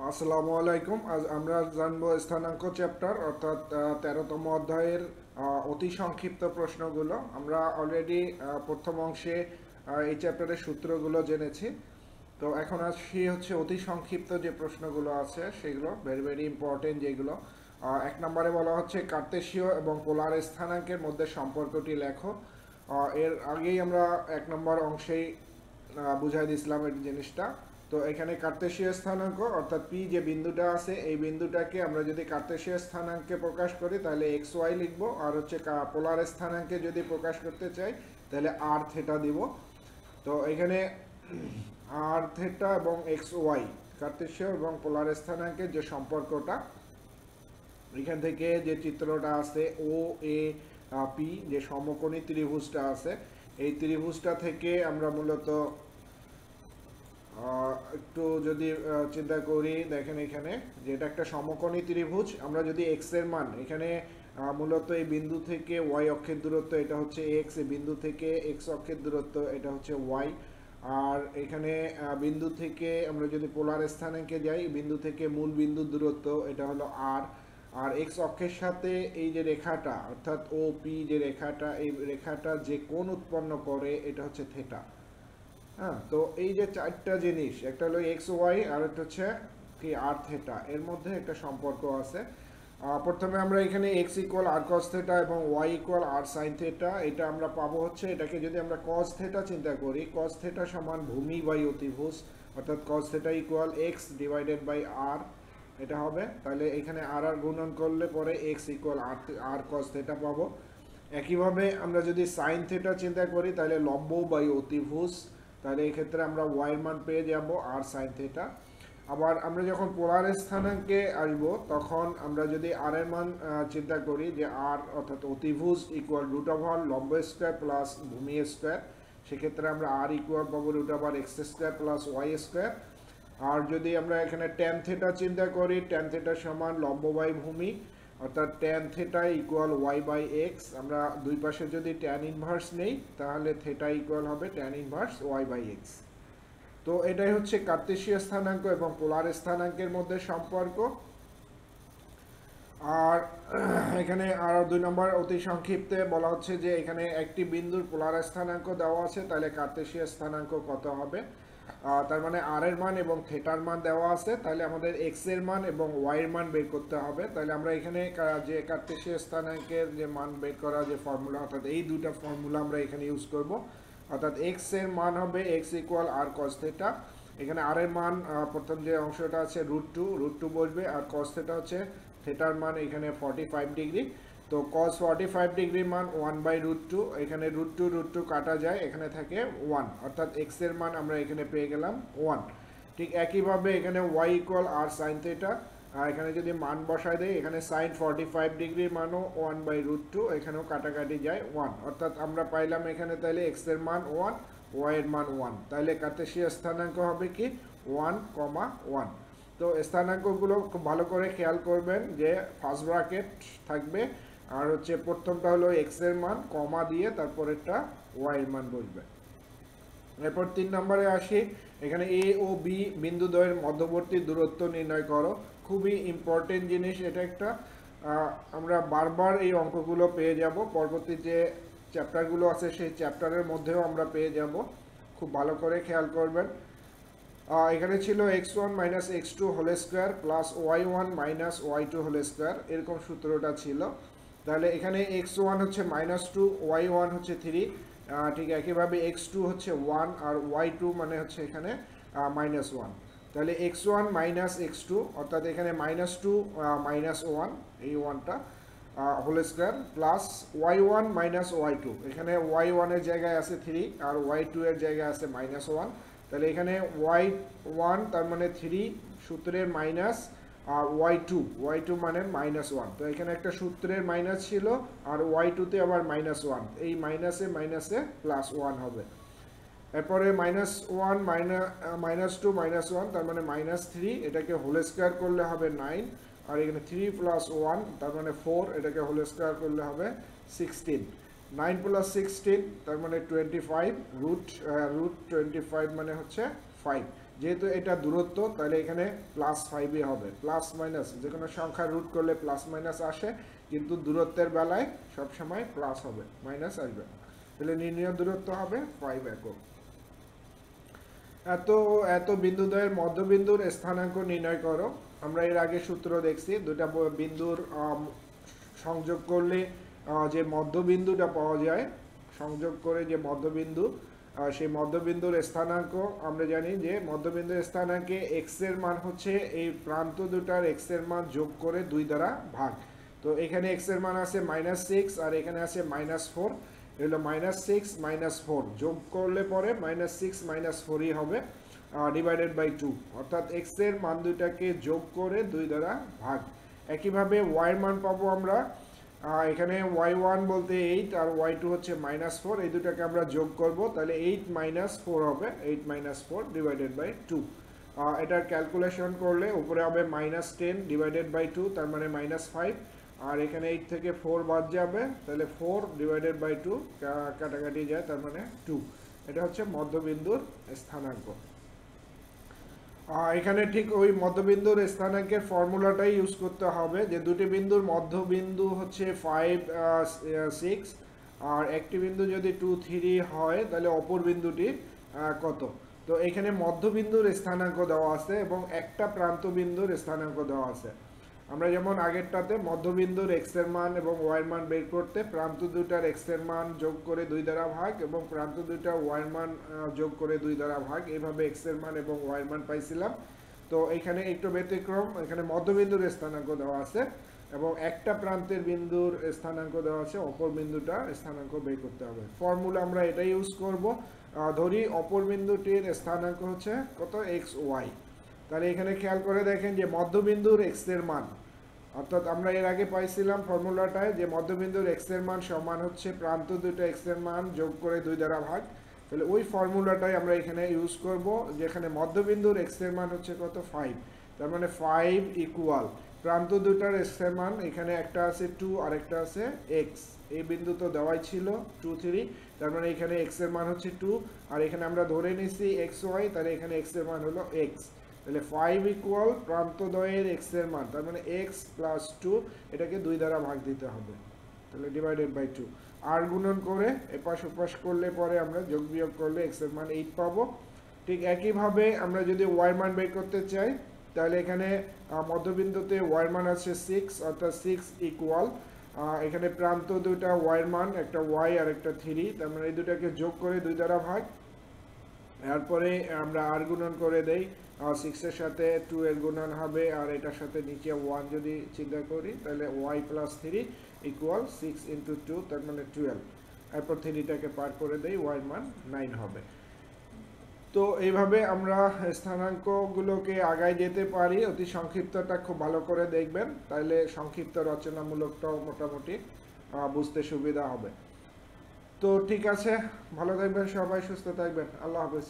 আসসালামু আলাইকুম। আজ আমরা জানবো স্থানাঙ্ক চ্যাপ্টার অর্থাৎ 13তম অধ্যায়ের অতি সংক্ষিপ্ত প্রশ্নগুলো। আমরা অলরেডি প্রথম অংশে এই চ্যাপ্টারের সূত্রগুলো জেনেছি। তো এখন আসছি হচ্ছে অতি সংক্ষিপ্ত যে প্রশ্নগুলো আছে সেগুলো ভেরি ভেরি ইম্পর্টেন্ট যেগুলো। এক নম্বরে বলা হচ্ছে কার্তেশীয় এবং পোলার স্থানাঙ্কের মধ্যে সম্পর্কটি লেখো। এর আগেই আমরা এক নম্বর অংশেই বুঝাই দিয়েছিলাম এই জিনিসটা। তো এখানে কার্তেশীয় স্থানাঙ্ক অর্থাৎ পি যে বিন্দুটা আছে এই বিন্দুটাকে আমরা যদি কার্তেশীয় স্থানাঙ্কে প্রকাশ করি তাহলে এক্স ওয়াই লিখবো, আর হচ্ছে পোলার স্থানাঙ্কে যদি প্রকাশ করতে চাই তাহলে আর থেটা দিব। তো এখানে আর থেটা এবং এক্স ওয়াই কার্তেশীয় এবং পোলার স্থানাঙ্কের যে সম্পর্কটা, এখান থেকে যে চিত্রটা আছে ও এ পি যে সমকোণী ত্রিভুজটা আছে এই ত্রিভুজটা থেকে আমরা মূলত একটু যদি চিন্তা করি, দেখেন এখানে যেটা একটা সমকোণী ত্রিভুজ, আমরা যদি এক্স এর মান এখানে মূলত এই বিন্দু থেকে ওয়াই অক্ষের দূরত্ব এটা হচ্ছে এক্স, এই বিন্দু থেকে এক্স অক্ষের দূরত্ব এটা হচ্ছে ওয়াই, আর এখানে বিন্দু থেকে আমরা যদি পোলার স্থানাঙ্কে যাই বিন্দু থেকে মূল বিন্দুর দূরত্ব এটা হলো আর, আর এক্স অক্ষের সাথে এই যে রেখাটা অর্থাৎ ও পি যে রেখাটা এই রেখাটা যে কোণ উৎপন্ন করে এটা হচ্ছে থেটা। হ্যাঁ, তো এই যে চারটা জিনিস, একটা হলো এক্স ওয়াই আর একটা হচ্ছে কি আর থেটা, এর মধ্যে একটা সম্পর্ক আছে। প্রথমে আমরা এখানে x equal r cos theta এবং ওয়াই ইকুয়াল আর সাইন থেটা এটা আমরা পাবো হচ্ছে, এটাকে যদি আমরা কস থেটা চিন্তা করি কস থেটা সমান ভূমি বাই অতিভুজ, অর্থাৎ cos theta equal x divided by r এটা হবে। তাহলে এখানে আর আর গুণন করলে পরে x equal r cos theta পাবো। একইভাবে আমরা যদি সাইন থেটা চিন্তা করি তাহলে লম্ব বাই অতিভুজ, তাহলে এই ক্ষেত্রে আমরা ওয়াই এর মান পেয়ে যাব আর সাইন থেটা। আবার আমরা যখন পোলার স্থানাঙ্কে আসব তখন আমরা যদি আর এর মান চিন্তা করি যে আর অর্থাৎ অতিভুজ ইকুয়াল রুট ওভার লম্ব স্কোয়ার প্লাস ভূমি স্কোয়ার, সেক্ষেত্রে আমরা আর ইকুয়াল পাবো root over x square plus y square. আর যদি আমরা এখানে ট্যান থেটা চিন্তা করি ট্যান থেটা সমান লম্ব বাই ভূমি, অর্থাৎ tan theta equal Y by X, আমরা দুই পাশে যদি ট্যান ইনভার্স নেই তাহলে থেটা ইকুয়াল হবে tan inverse Y by X. তো এটাই হচ্ছে কার্তেশীয় স্থানাঙ্ক এবং পোলার স্থানাঙ্কের মধ্যে সম্পর্ক। আর এখানে আরো দুই নম্বর অতি সংক্ষিপ্তে বলা হচ্ছে যে এখানে একটি বিন্দুর পোলার স্থানাঙ্ক দেওয়া আছে, তাহলে কার্তেশীয় স্থানাঙ্ক কত হবে। তার মানে আর এর মান এবং থেটার মান দেওয়া আছে, তাহলে আমাদের এক্স এর মান এবং ওয়াই এর মান বের করতে হবে। তাহলে আমরা এখানে যে কার্তেশীয় স্থানাঙ্কের যে মান বের করা যে ফর্মুলা অর্থাৎ এই দুটা ফর্মুলা আমরা এখানে ইউজ করব। অর্থাৎ এক্স এর মান হবে x equal r cos theta, এখানে আর এর মান প্রথম যে অংশটা আছে রুট টু বসবে, আর কস থেটা হচ্ছে থেটার মান এখানে 45 ডিগ্রি। তো কস 45 ডিগ্রির মান 1/√2, এখানে রুট টু কাটা যায় এখানে থাকে 1, অর্থাৎ এক্স এর মান আমরা এখানে পেয়ে গেলাম 1। ঠিক একইভাবে এখানে ওয়াই ইকুয়াল আর সাইন থেটা, এখানে যদি মান বসায় দেয় এখানে সাইন 45 ডিগ্রির মানও 1/√2, এখানেও কাটাকাটি যায় 1, অর্থাৎ আমরা পাইলাম এখানে তাহলে এক্স এর মান 1 ওয়াই এর মান 1, তাহলে কার্তেশীয় স্থানাঙ্ক হবে কি 1,1। তো স্থানাঙ্কগুলো খুব ভালো করে খেয়াল করবেন যে ফার্স্ট ব্র্যাকেট থাকবে, আর হচ্ছে প্রথমটা হলো এক্স এর মান কমা দিয়ে তারপরেরটা ওয়াই এর মান বসবে। এরপর 3 নম্বরে আসি, এখানে এ ও বি বিন্দুদ্বয়ের মধ্যবর্তী দূরত্ব নির্ণয় করো। খুবই ইম্পর্টেন্ট জিনিস এটা একটা, আমরা বারবার এই অঙ্কগুলো পেয়ে যাব, পরবর্তী যে চ্যাপ্টারগুলো আছে সেই চ্যাপ্টারের মধ্যেও আমরা পেয়ে যাব, খুব ভালো করে খেয়াল করবেন। এখানে ছিল x1 minus x2 whole square plus y1 minus y2 whole square, এরকম সূত্রটা ছিল। তাহলে এখানে x1 হচ্ছে -2, y1 হচ্ছে 3, ঠিক একইভাবে x2 হচ্ছে 1 আর y2 মানে হচ্ছে এখানে -1। তাহলে x1 মাইনাস x2 অর্থাৎ এখানে -2 -1 এই 1টা whole square plus y1 minus y2, এখানে y1 এর জায়গায় আছে 3 আর y2 এর জায়গায় আছে -1, তাহলে এখানে y1 তার মানে 3 সূত্রের মাইনাস y2 মানে -1, তো এখানে একটা সূত্রের মাইনাস ছিল আর y2 তে আবার -1, এই মাইনাসে মাইনাসে +1 হবে। এরপরে -1 -2 -1 তার মানে -3, এটাকে হোল স্কোয়ার করলে হবে 9, আর এখানে 3 + 1 তার মানে 4, এটাকে হোল স্কোয়ার করলে হবে 16, 9 + 16 তার মানে 25, রুট 25 মানে হচ্ছে 5, যেহেতু এটা দূরত্ব তাহলে এখানে +5ই হবে, প্লাস মাইনাস যে কোনো সংখ্যা রুট করলে প্লাস মাইনাস আসে, কিন্তু দূরত্বের বেলায় সবসময় প্লাস হবে, মাইনাস আসবে না। তাহলে নির্ণীয় দূরত্ব হবে 5 একক। এত বিন্দুদ্বয়ের মধ্যবিন্দুর স্থানাঙ্ক নির্ণয় করো। আমরা এর আগে সূত্র দেখছি, দুটা বিন্দুর সংযোগ করলে যে মধ্যবিন্দুটা পাওয়া যায়, সংযোগ করে যে মধ্যবিন্দু, সেই মধ্যবিন্দুর স্থানাঙ্ক আমরা জানি যে মধ্যবিন্দুর স্থানাঙ্কে এক্স এর মান হচ্ছে এই প্রান্ত দুটার এক্স এর মান যোগ করে 2 দ্বারা ভাগ। তো এখানে এক্স এর মান আছে -6 আর এখানে আছে -4, হলো -6 -4 যোগ করলে পরে -6 -4ই হবে, ডিভাইডেড বাই 2, অর্থাৎ এক্স এর মান দুটাকে যোগ করে 2 দ্বারা ভাগ। একইভাবে ওয়াই এর মান পাবো আমরা, এখানে y1 বলতে 8 আর y2 হচ্ছে -4, এই দুটাকে আমরা যোগ করব, তাহলে 8 - 4 হবে, 8 - 4 ডিভাইডেড বাই 2। এটার ক্যালকুলেশন করলে উপরে হবে -10 ডিভাইডেড বাই 2, তার মানে -5, আর এখানে 8 থেকে 4 বাদ যাবে, তাহলে 4 ডিভাইডেড বাই 2 কাটাকাটি যায়, তার মানে 2। এটা হচ্ছে মধ্যবিন্দুর স্থানাঙ্ক। এখানে ঠিক ওই মধ্যবিন্দুর স্থানাঙ্কের ফর্মুলাটাই ইউজ করতে হবে, যে দুটি বিন্দুর মধ্যবিন্দু হচ্ছে 5, 6, আর একটি বিন্দু যদি 2, 3 হয় তাহলে অপর বিন্দুটি কত। তো এখানে মধ্যবিন্দুর স্থানাঙ্ক দেওয়া আছে এবং একটা প্রান্ত বিন্দুর স্থানাঙ্ক দেওয়া আছে। আমরা যেমন আগেরটাতে মধ্যবিন্দুর এক্স এর মান এবং ওয়াই এর মান বের করতে প্রান্ত দুটার এক্স এর মান যোগ করে 2 দ্বারা ভাগ এবং প্রান্ত দুটার ওয়াই এর মান যোগ করে 2 দ্বারা ভাগ, এইভাবে এক্স এর মান এবং ওয়াই এর মান পাইছিলাম। তো এখানে একটু ব্যতিক্রম, এখানে মধ্যবিন্দুর স্থানাঙ্ক দেওয়া আছে এবং একটা প্রান্তের বিন্দুর স্থানাঙ্ক দেওয়া আছে, অপর বিন্দুটা স্থানাঙ্ক বের করতে হবে। ফর্মুলা আমরা এটাই ইউজ করব। ধরি অপর বিন্দুটির স্থানাঙ্ক হচ্ছে কত, এক্স ওয়াই। তাহলে এখানে খেয়াল করে দেখেন যে মধ্যবিন্দুর এক্স এর মান, অর্থাৎ আমরা এর আগে পাইছিলাম ফর্মুলাটায় যে মধ্যবিন্দুর এক্স এর মান সমান হচ্ছে প্রান্ত দুটো এক্স এর মান যোগ করে 2 দ্বারা ভাগ। তাহলে ওই ফর্মুলাটাই আমরা এখানে ইউজ করব, যেখানে মধ্যবিন্দুর এক্স এর মান হচ্ছে কত, 5, তার মানে 5 ইকুয়াল প্রান্ত দুটার এক্স এর মান, এখানে একটা আছে 2 আর একটা আছে x, এই বিন্দু তো দেওয়াই ছিল 2, 3, তার মানে এখানে x এর মান হচ্ছে 2 আর এখানে আমরা ধরে নিছি xy, তাহলে এখানে x এর মান হলো x। তাহলে 5 ইকুয়াল প্রান্তদ্বয়ের x এর মান, তার মানে x প্লাস 2, এটাকে 2 দ্বারা ভাগ দিতে হবে, তাহলে ডিভাইডেড বাই 2। আর গুণন করে এপাশ ওপাশ করলে পরে আমরা যোগ বিয়োগ করলে x এর মান 8 পাবো। ঠিক একইভাবে আমরা যদি y এর মান বের করতে চাই, তাহলে এখানে মধ্যবিন্দুতে y এর মান আছে 6, অর্থাৎ 6 ইকুয়াল এখানে প্রান্ত দুটা y এর মান, একটা y আর একটা 3, তার মানে এই দুটাকে যোগ করে 2 দ্বারা ভাগ। এরপরে আমরা আর গুণন করে দেই, 6 এর সাথে 2 এর গুণন হবে আর এটার সাথে নিচে 1 যদি চিন্তা করি, তাহলে y প্লাস 3 ইকুয়াল 6 ইন্টু 2, তার মানে 12। এরপর 3টাকে পার করে দেই, y এর মান 9 হবে। তো এইভাবে আমরা স্থানাঙ্কগুলোকে আগায় যেতে পারি। অতি সংক্ষিপ্তটা খুব ভালো করে দেখবেন, তাহলে সংক্ষিপ্ত রচনামূলকটাও মোটামুটি বুঝতে সুবিধা হবে। তো ঠিক আছে, ভালো থাকবেন সবাই, সুস্থ থাকবেন, আল্লাহ হাফেজ।